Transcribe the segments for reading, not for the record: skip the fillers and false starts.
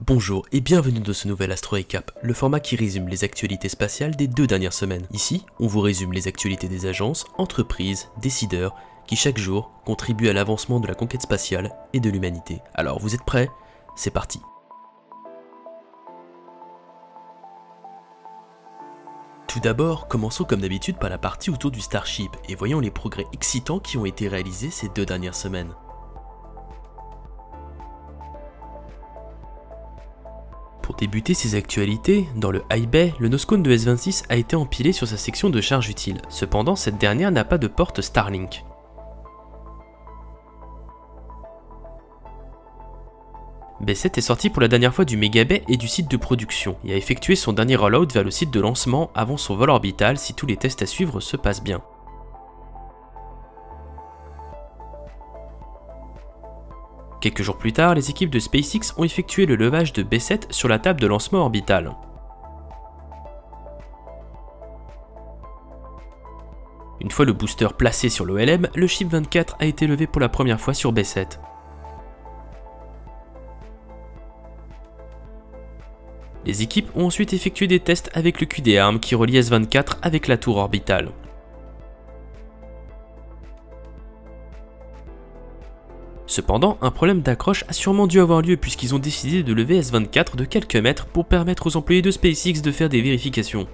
Bonjour et bienvenue dans ce nouvel Astro Recap, le format qui résume les actualités spatiales des 2 dernières semaines. Ici, on vous résume les actualités des agences, entreprises, décideurs, qui chaque jour contribuent à l'avancement de la conquête spatiale et de l'humanité. Alors vous êtes prêts? C'est parti. Tout d'abord, commençons comme d'habitude par la partie autour du Starship et voyons les progrès excitants qui ont été réalisés ces 2 dernières semaines. Pour débuter ces actualités, dans le High Bay, le Noscone de S-26 a été empilé sur sa section de charge utile. Cependant, cette dernière n'a pas de porte Starlink. B7 est sorti pour la dernière fois du Mega Bay et du site de production, et a effectué son dernier rollout vers le site de lancement avant son vol orbital si tous les tests à suivre se passent bien. Quelques jours plus tard, les équipes de SpaceX ont effectué le levage de B7 sur la table de lancement orbital. Une fois le booster placé sur l'OLM, le Ship 24 a été levé pour la première fois sur B7. Les équipes ont ensuite effectué des tests avec le QD-Arm qui relie S24 avec la tour orbitale. Cependant, un problème d'accroche a sûrement dû avoir lieu puisqu'ils ont décidé de lever S24 de quelques mètres pour permettre aux employés de SpaceX de faire des vérifications.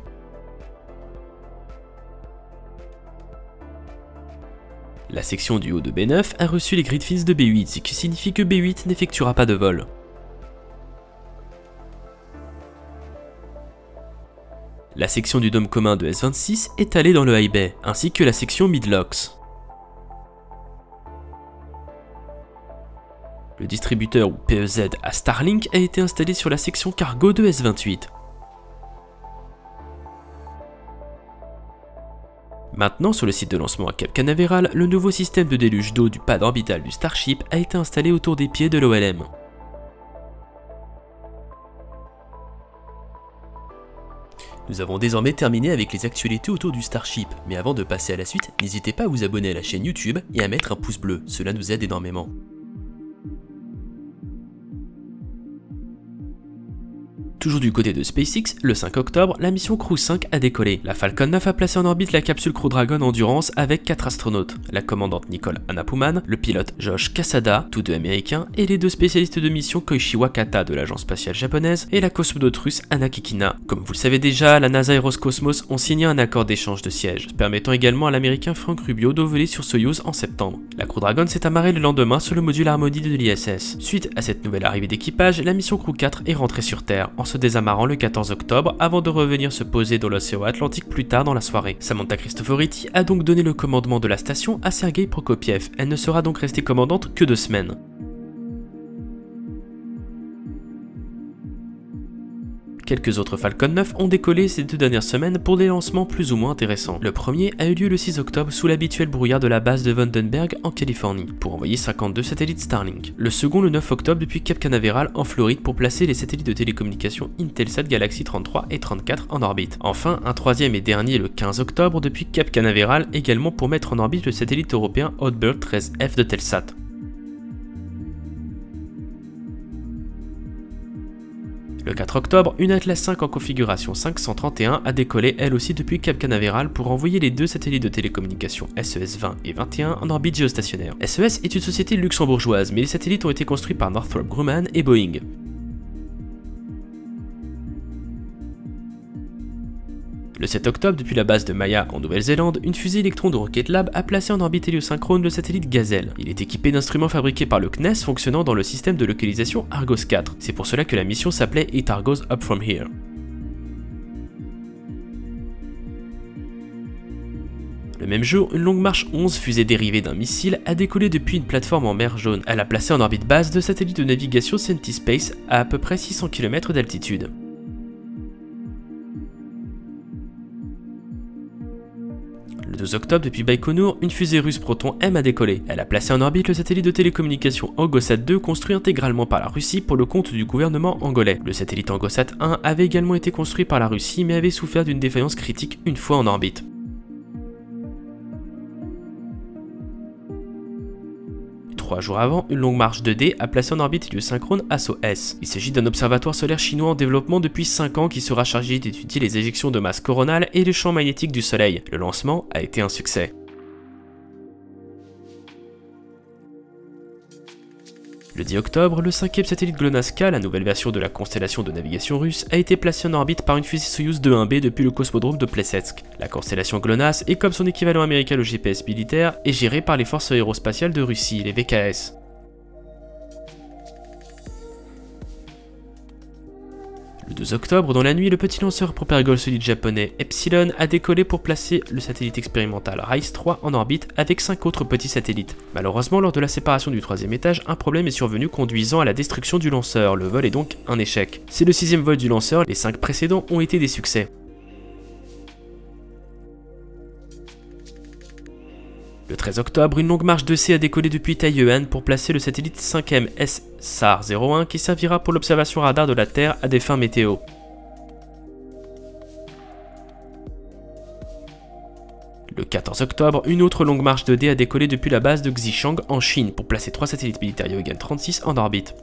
La section du haut de B9 a reçu les grid fins de B8, ce qui signifie que B8 n'effectuera pas de vol. La section du dôme commun de S26 est allée dans le High Bay, ainsi que la section Midlocks. Le distributeur ou PEZ à Starlink a été installé sur la section cargo de S28. Maintenant, sur le site de lancement à Cap Canaveral, le nouveau système de déluge d'eau du pad orbital du Starship a été installé autour des pieds de l'OLM. Nous avons désormais terminé avec les actualités autour du Starship, mais avant de passer à la suite, n'hésitez pas à vous abonner à la chaîne YouTube et à mettre un pouce bleu, cela nous aide énormément. Toujours du côté de SpaceX, le 5 octobre, la mission Crew 5 a décollé. La Falcon 9 a placé en orbite la capsule Crew Dragon Endurance avec 4 astronautes, la commandante Nicole Hanapuman, le pilote Josh Cassada, tous 2 américains, et les 2 spécialistes de mission Koichi Wakata de l'agence spatiale japonaise et la cosmonaute russe Anna Kikina. Comme vous le savez déjà, la NASA et Roscosmos ont signé un accord d'échange de sièges, permettant également à l'américain Frank Rubio de voler sur Soyuz en septembre. La Crew Dragon s'est amarrée le lendemain sur le module Harmony de l'ISS. Suite à cette nouvelle arrivée d'équipage, la mission Crew 4 est rentrée sur Terre, en se désamarrant le 14 octobre avant de revenir se poser dans l'océan Atlantique plus tard dans la soirée. Samantha Cristoforetti a donc donné le commandement de la station à Sergei Prokopiev. Elle ne sera donc restée commandante que 2 semaines. Quelques autres Falcon 9 ont décollé ces 2 dernières semaines pour des lancements plus ou moins intéressants. Le premier a eu lieu le 6 octobre sous l'habituel brouillard de la base de Vandenberg en Californie, pour envoyer 52 satellites Starlink. Le second le 9 octobre depuis Cap Canaveral en Floride pour placer les satellites de télécommunications Intelsat Galaxy 33 et 34 en orbite. Enfin, un troisième et dernier le 15 octobre depuis Cap Canaveral également pour mettre en orbite le satellite européen Hotbird 13F de Telsat. Le 4 octobre, une Atlas 5 en configuration 531 a décollé elle aussi depuis Cap Canaveral pour envoyer les 2 satellites de télécommunications SES-20 et 21 en orbite géostationnaire. SES est une société luxembourgeoise, mais les satellites ont été construits par Northrop Grumman et Boeing. Le 7 octobre, depuis la base de Maya en Nouvelle-Zélande, une fusée Electron de Rocket Lab a placé en orbite héliosynchrone le satellite Gazelle. Il est équipé d'instruments fabriqués par le CNES fonctionnant dans le système de localisation Argos 4. C'est pour cela que la mission s'appelait It Argos Up From Here. Le même jour, une Longue March 11 fusée dérivée d'un missile a décollé depuis une plateforme en mer Jaune. Elle a placé en orbite basse 2 satellites de navigation Centi-Space à peu près 600 km d'altitude. Le 2 octobre, depuis Baïkonour, une fusée russe Proton M a décollé. Elle a placé en orbite le satellite de télécommunication Angosat 2 construit intégralement par la Russie pour le compte du gouvernement angolais. Le satellite Angosat 1 avait également été construit par la Russie mais avait souffert d'une défaillance critique une fois en orbite. 3 jours avant, une longue marche 2D a placé en orbite l'héliosynchrone ASO-S. Il s'agit d'un observatoire solaire chinois en développement depuis 5 ans qui sera chargé d'étudier les éjections de masse coronale et les champs magnétiques du Soleil. Le lancement a été un succès. Le 10 octobre, le 5e satellite GLONASS-K, la nouvelle version de la constellation de navigation russe, a été placé en orbite par une fusée Soyouz 2-1B depuis le cosmodrome de Plesetsk. La constellation GLONASS est comme son équivalent américain le GPS militaire et gérée par les forces aérospatiales de Russie, les VKS. Le 2 octobre, dans la nuit, le petit lanceur Propergol solide japonais Epsilon a décollé pour placer le satellite expérimental RISE-3 en orbite avec 5 autres petits satellites. Malheureusement, lors de la séparation du 3e étage, un problème est survenu conduisant à la destruction du lanceur. Le vol est donc un échec. C'est le 6e vol du lanceur, les 5 précédents ont été des succès. Le 13 octobre, une longue marche 2C a décollé depuis Taiyuan pour placer le satellite 5M SAR-01 qui servira pour l'observation radar de la Terre à des fins météo. Le 14 octobre, une autre longue marche 2D a décollé depuis la base de Xichang en Chine pour placer 3 satellites militaires Yaogan 36 en orbite.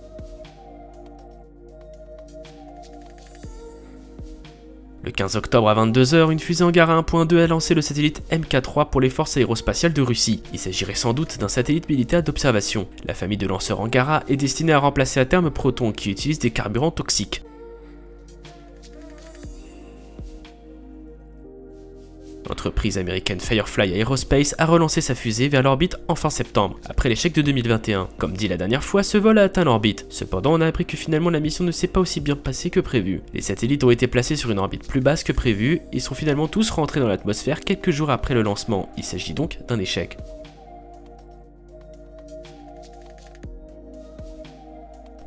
Le 15 octobre à 22 h, une fusée Angara 1.2 a lancé le satellite MK3 pour les forces aérospatiales de Russie. Il s'agirait sans doute d'un satellite militaire d'observation. La famille de lanceurs Angara est destinée à remplacer à terme Proton qui utilise des carburants toxiques. L'entreprise américaine Firefly Aerospace a relancé sa fusée vers l'orbite en fin septembre, après l'échec de 2021. Comme dit la dernière fois, ce vol a atteint l'orbite. Cependant, on a appris que finalement la mission ne s'est pas aussi bien passée que prévu. Les satellites ont été placés sur une orbite plus basse que prévu et sont finalement tous rentrés dans l'atmosphère quelques jours après le lancement. Il s'agit donc d'un échec.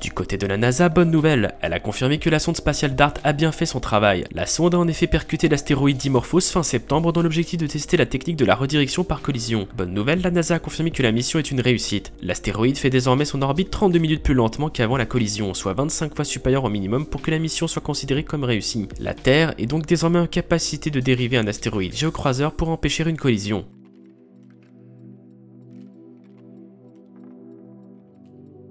Du côté de la NASA, bonne nouvelle, elle a confirmé que la sonde spatiale DART a bien fait son travail. La sonde a en effet percuté l'astéroïde Dimorphos fin septembre dans l'objectif de tester la technique de la redirection par collision. Bonne nouvelle, la NASA a confirmé que la mission est une réussite. L'astéroïde fait désormais son orbite 32 minutes plus lentement qu'avant la collision, soit 25 fois supérieur au minimum pour que la mission soit considérée comme réussie. La Terre est donc désormais en capacité de dériver un astéroïde géocroiseur pour empêcher une collision.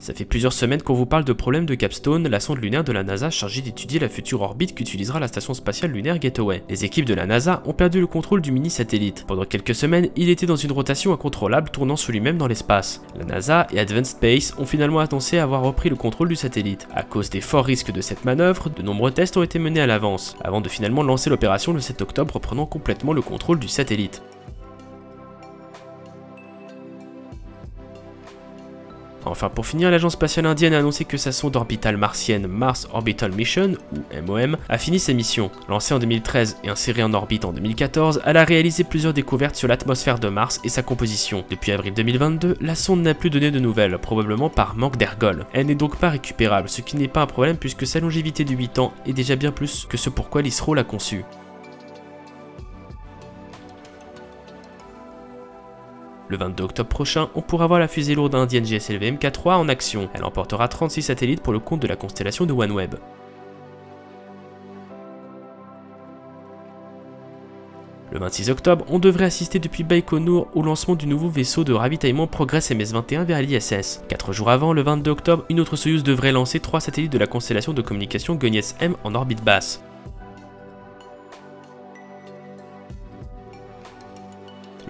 Ça fait plusieurs semaines qu'on vous parle de problèmes de Capstone, la sonde lunaire de la NASA chargée d'étudier la future orbite qu'utilisera la station spatiale lunaire Gateway. Les équipes de la NASA ont perdu le contrôle du mini-satellite. Pendant quelques semaines, il était dans une rotation incontrôlable tournant sur lui-même dans l'espace. La NASA et Advanced Space ont finalement annoncé avoir repris le contrôle du satellite. À cause des forts risques de cette manœuvre, de nombreux tests ont été menés à l'avance, avant de finalement lancer l'opération le 7 octobre reprenant complètement le contrôle du satellite. Enfin pour finir, l'agence spatiale indienne a annoncé que sa sonde orbitale martienne Mars Orbital Mission, ou MOM, a fini sa mission. Lancée en 2013 et insérée en orbite en 2014, elle a réalisé plusieurs découvertes sur l'atmosphère de Mars et sa composition. Depuis avril 2022, la sonde n'a plus donné de nouvelles, probablement par manque d'ergol. Elle n'est donc pas récupérable, ce qui n'est pas un problème puisque sa longévité de 8 ans est déjà bien plus que ce pourquoi l'ISRO l'a conçue. Le 22 octobre prochain, on pourra voir la fusée lourde indienne GSLV MK3 en action. Elle emportera 36 satellites pour le compte de la constellation de OneWeb. Le 26 octobre, on devrait assister depuis Baïkonour au lancement du nouveau vaisseau de ravitaillement Progress MS-21 vers l'ISS. 4 jours avant, le 22 octobre, une autre Soyouz devrait lancer 3 satellites de la constellation de communication Gonyez-M en orbite basse.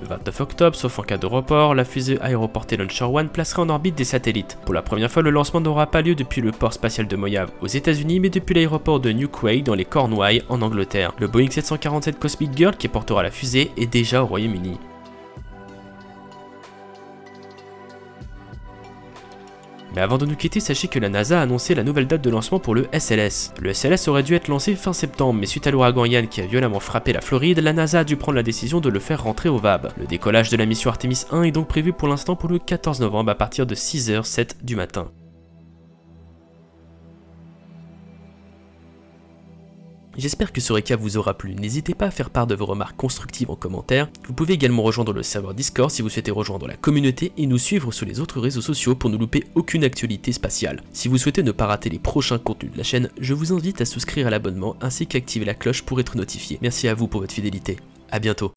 Le 29 octobre, sauf en cas de report, la fusée aéroportée Launcher One placera en orbite des satellites. Pour la première fois, le lancement n'aura pas lieu depuis le port spatial de Moyave aux États-Unis, mais depuis l'aéroport de New Quay dans les Cornouailles en Angleterre. Le Boeing 747 Cosmic Girl qui portera la fusée est déjà au Royaume-Uni. Mais avant de nous quitter, sachez que la NASA a annoncé la nouvelle date de lancement pour le SLS. Le SLS aurait dû être lancé fin septembre, mais suite à l'ouragan Ian qui a violemment frappé la Floride, la NASA a dû prendre la décision de le faire rentrer au VAB. Le décollage de la mission Artemis 1 est donc prévu pour l'instant pour le 14 novembre à partir de 6h07 du matin. J'espère que ce récap vous aura plu, n'hésitez pas à faire part de vos remarques constructives en commentaire. Vous pouvez également rejoindre le serveur Discord si vous souhaitez rejoindre la communauté et nous suivre sur les autres réseaux sociaux pour ne louper aucune actualité spatiale. Si vous souhaitez ne pas rater les prochains contenus de la chaîne, je vous invite à souscrire à l'abonnement ainsi qu'activer la cloche pour être notifié. Merci à vous pour votre fidélité, à bientôt.